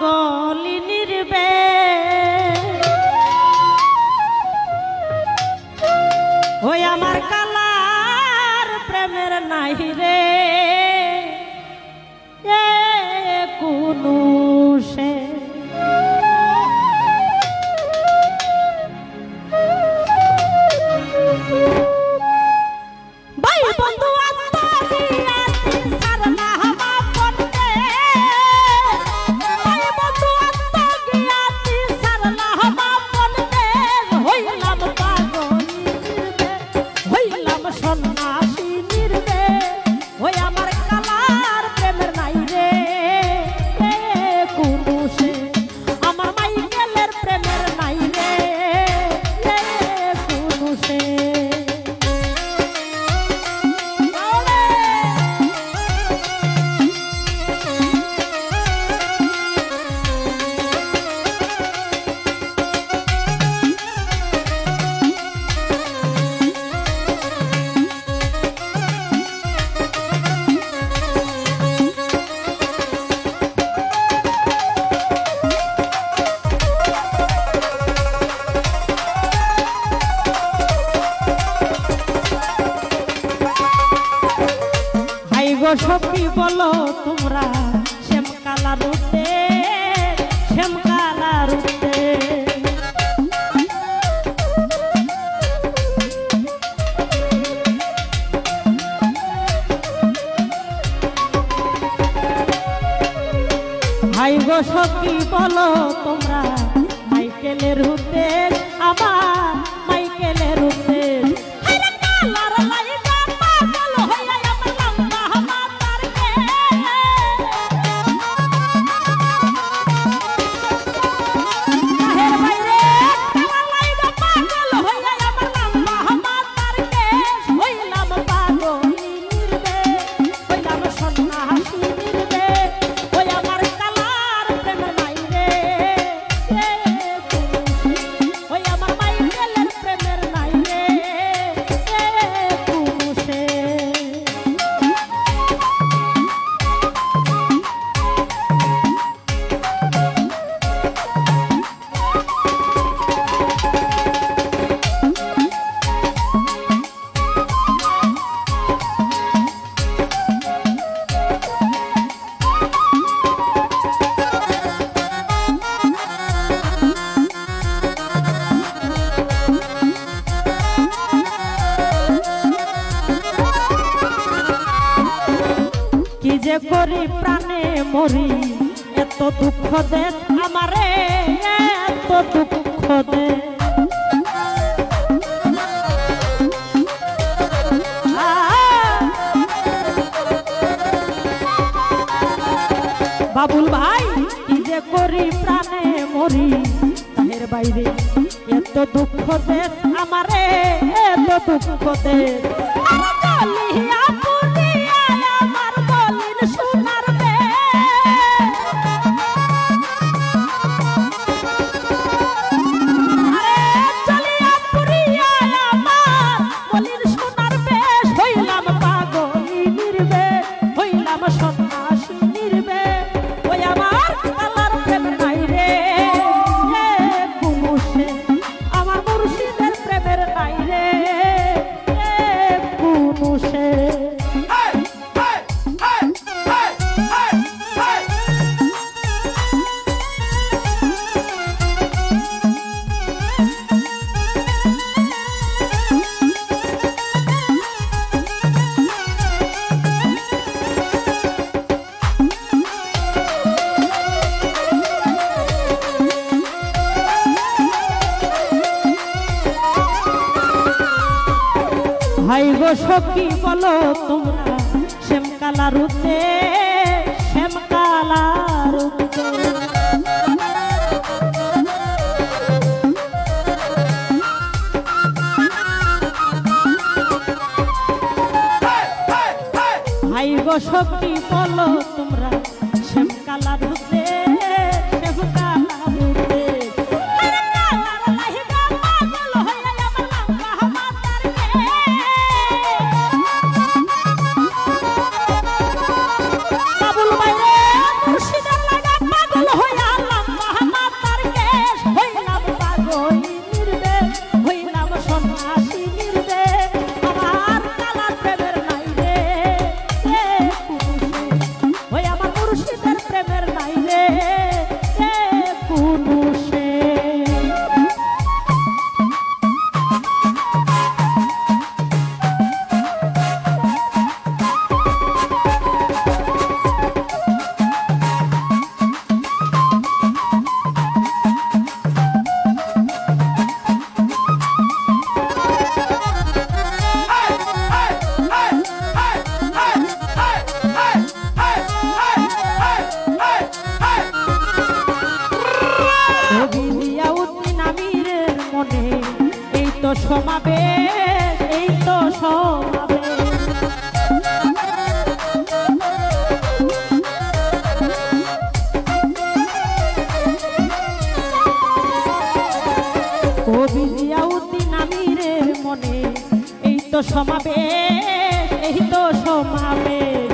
পাগলিনীর বে ওই আমার কালার প্রেমের নাই রে কোনো সে সখী বলো তোমরা শ্যামকালা রূপে শ্যামকালা রূপে হাই গো সখী বলো তোমরা মাইকেলের রূপে আমার মাইকেলের রূপে যে করি প্রাণে মরি এত দুঃখ দেশ আমারে এত দুঃখ দে বাবুল ভাই কি যে করি প্রাণে মরি তাহের বাইরে এত দুঃখ দেশ আমারে এত দুঃখ দেশ সোনার বে আরে চলিয়া পুরিয়া আমার বলির সোনার বেশ হইলাম পাগলিনীর বে হইলাম সন্ন্যাসিনীর বে ওই আমার কালার প্রেম নাই রে কুমুসে আমার মুর্শিদের প্রেমের নাই রে কুমুসে ভাই গো সখী বলো তোমরা শ্যামকালা রূপে শ্যামকালা রূপে ভাই গো সখী বলো তোমরা শ্যামকালা রূপে শ্যামকালা রূপে মুর্শিদের লাগা পাগল হইয়া সমাবেশ, এই তো সমাবেশ। কবি জিয়াউদ্দিন আমিরের মনে এই তো সমাবেশ, এই তো সমাবেশ।